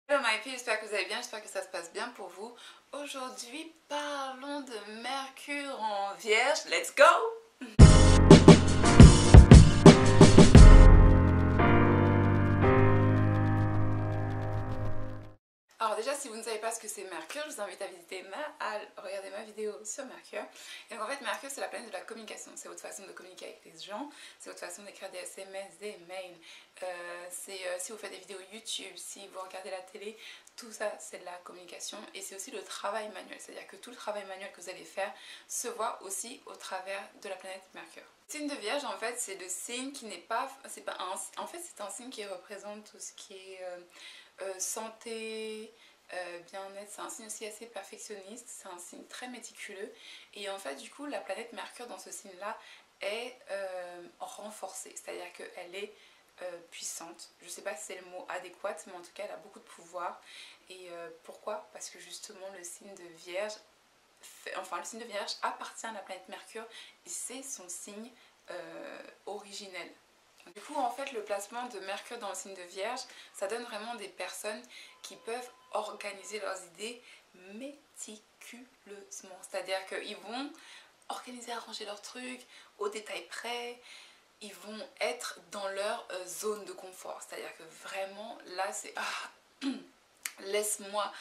Hello my people, j'espère que vous allez bien, j'espère que ça se passe bien pour vous. Aujourd'hui, parlons de Mercure en Vierge. Let's go! Alors déjà, si vous ne savez pas ce que c'est Mercure, je vous invite à regarder ma vidéo sur Mercure. Et donc en fait, Mercure, c'est la planète de la communication. C'est votre façon de communiquer avec les gens, c'est votre façon d'écrire des SMS, des mails. Si vous faites des vidéos YouTube, si vous regardez la télé, tout ça, c'est de la communication. Et c'est aussi le travail manuel, c'est-à-dire que tout le travail manuel que vous allez faire se voit aussi au travers de la planète Mercure. Le signe de Vierge, en fait, c'est le signe qui n'est pas... En fait, c'est un signe qui représente tout ce qui est... santé, bien-être, c'est un signe aussi assez perfectionniste, c'est un signe très méticuleux et en fait du coup la planète Mercure dans ce signe là est renforcée, c'est-à-dire qu'elle est puissante, je ne sais pas si c'est le mot adéquat mais en tout cas elle a beaucoup de pouvoir et pourquoi? Parce que justement le signe de Vierge, le signe de Vierge appartient à la planète Mercure et c'est son signe originel. Du coup, en fait, le placement de Mercure dans le signe de Vierge, ça donne vraiment des personnes qui peuvent organiser leurs idées méticuleusement. C'est-à-dire qu'ils vont organiser, arranger leurs trucs au détail près. Ils vont être dans leur zone de confort. C'est-à-dire que vraiment, là, c'est... laisse-moi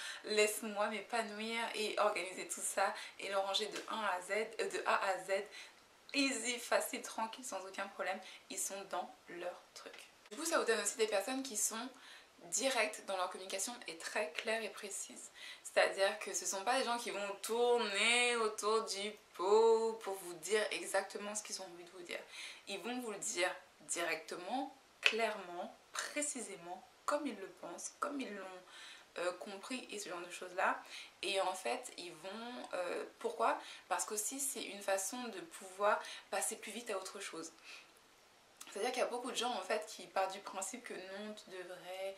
m'épanouir et organiser tout ça et le ranger de A à Z. Easy, facile, tranquille, sans aucun problème, ils sont dans leur truc. Du coup, ça vous donne aussi des personnes qui sont directes dans leur communication et très claires et précises. C'est-à-dire que ce ne sont pas des gens qui vont tourner autour du pot pour vous dire exactement ce qu'ils ont envie de vous dire. Ils vont vous le dire directement, clairement, précisément, comme ils le pensent, comme ils l'ont compris et ce genre de choses là. Et en fait ils vont pourquoi? Parce qu'aussi c'est une façon de pouvoir passer plus vite à autre chose. C'est à dire qu'il y a beaucoup de gens en fait qui partent du principe que non, tu devrais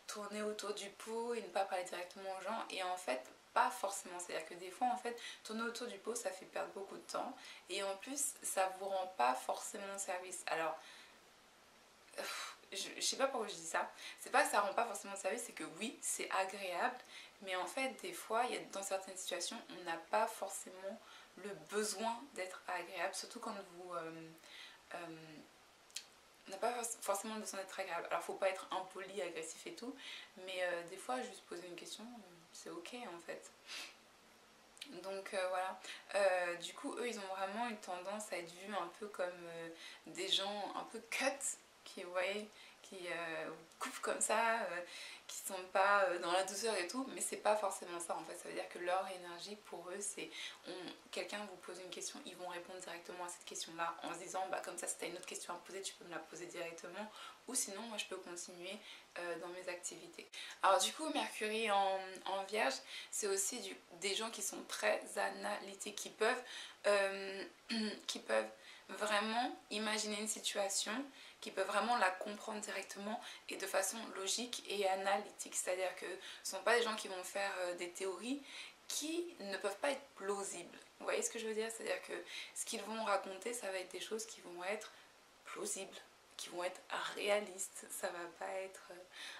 tourner autour du pot et ne pas parler directement aux gens, et en fait pas forcément. C'est à dire que des fois en fait tourner autour du pot ça fait perdre beaucoup de temps et en plus ça vous rend pas forcément service. Alors je sais pas pourquoi je dis ça, c'est pas que ça rend pas forcément service, c'est que oui c'est agréable, mais en fait des fois dans certaines situations on n'a pas forcément le besoin d'être agréable, surtout quand vous on n'a pas forcément besoin d'être agréable. Alors faut pas être impoli, agressif et tout, mais des fois juste poser une question c'est ok en fait. Donc voilà, du coup eux ils ont vraiment une tendance à être vus un peu comme des gens un peu cut, qui, vous voyez, qui coupent comme ça, qui sont pas dans la douceur et tout, mais c'est pas forcément ça en fait. Ça veut dire que leur énergie pour eux c'est, quelqu'un vous pose une question, ils vont répondre directement à cette question là en se disant bah comme ça si tu as une autre question à poser tu peux me la poser directement, ou sinon moi je peux continuer dans mes activités. Alors du coup Mercure en Vierge, c'est aussi des gens qui sont très analytiques, qui peuvent vraiment imaginer une situation, qui peuvent vraiment la comprendre directement et de façon logique et analytique. C'est-à-dire que ce ne sont pas des gens qui vont faire des théories qui ne peuvent pas être plausibles. Vous voyez ce que je veux dire? C'est-à-dire que ce qu'ils vont raconter, ça va être des choses qui vont être plausibles, qui vont être réalistes. Ça va pas être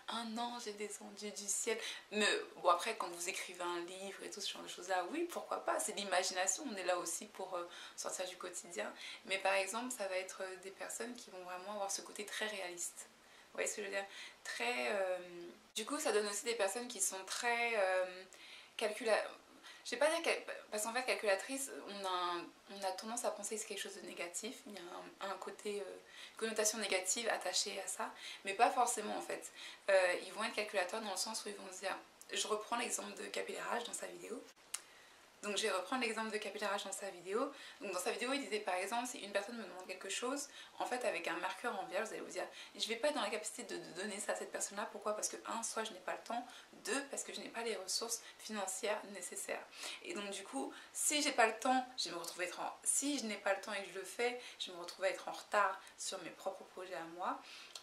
un ange est descendu du ciel. Mais bon, après quand vous écrivez un livre et tout ce genre de choses là, oui pourquoi pas, c'est l'imagination, on est là aussi pour sortir du quotidien. Mais par exemple ça va être des personnes qui vont vraiment avoir ce côté très réaliste. Vous voyez ce que je veux dire? Très du coup ça donne aussi des personnes qui sont très je vais pas dire parce qu'en fait calculatrice, on a tendance à penser que c'est quelque chose de négatif, il y a un côté connotation négative attachée à ça, mais pas forcément en fait. Ils vont être calculateurs dans le sens où ils vont se dire, je reprends l'exemple de capillérage dans sa vidéo. Donc je vais reprendre l'exemple de capillérage dans sa vidéo. Donc dans sa vidéo il disait par exemple, si une personne me demande quelque chose, en fait avec un Mercure en Vierge vous allez vous dire, je ne vais pas être dans la capacité de donner ça à cette personne là. Pourquoi? Parce que soit je n'ai pas le temps, parce que je n'ai pas les ressources financières nécessaires. Et donc du coup si j'ai pas le temps, je vais me retrouver si je n'ai pas le temps et que je le fais, je vais me retrouver à être en retard sur mes propres projets à moi.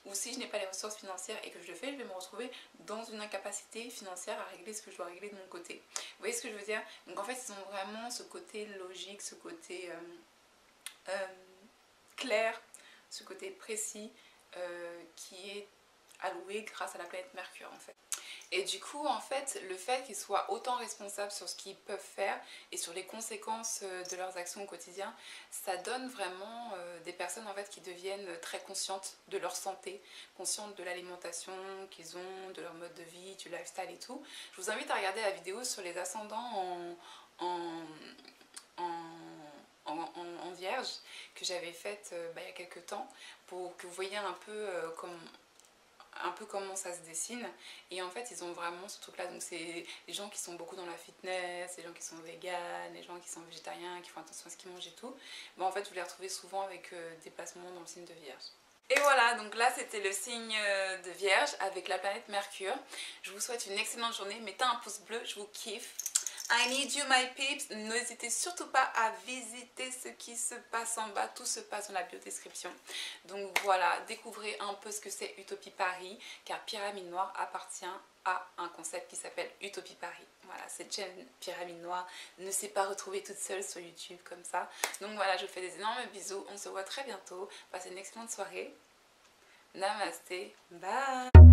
Ou si je n'ai pas les ressources financières et que je le fais, je vais me retrouver dans une incapacité financière à régler ce que je dois régler de mon côté. Vous voyez ce que je veux dire? Donc en fait ils ont vraiment ce côté logique, ce côté clair, ce côté précis qui est alloué grâce à la planète Mercure en fait. Et du coup, en fait, le fait qu'ils soient autant responsables sur ce qu'ils peuvent faire et sur les conséquences de leurs actions au quotidien, ça donne vraiment des personnes en fait qui deviennent très conscientes de leur santé, conscientes de l'alimentation qu'ils ont, de leur mode de vie, du lifestyle et tout. Je vous invite à regarder la vidéo sur les ascendants en vierge que j'avais faite il y a quelques temps pour que vous voyez un peu comment ça se dessine. Et en fait ils ont vraiment ce truc là, donc c'est les gens qui sont beaucoup dans la fitness, les gens qui sont véganes, les gens qui sont végétariens, qui font attention à ce qu'ils mangent et tout, en fait vous les retrouvez souvent avec des placements dans le signe de Vierge. Et voilà, donc là c'était le signe de Vierge avec la planète Mercure. Je vous souhaite une excellente journée, mettez un pouce bleu, je vous kiffe. I need you my peeps. N'hésitez surtout pas à visiter ce qui se passe en bas, tout se passe dans la biodescription. Donc voilà, découvrez un peu ce que c'est Utopie Paris, car Pyramide Noire appartient à un concept qui s'appelle Utopie Paris. Voilà, cette chaîne Pyramide Noire ne s'est pas retrouvée toute seule sur YouTube comme ça. Donc voilà, je vous fais des énormes bisous, on se voit très bientôt, passez une excellente soirée. Namasté, bye.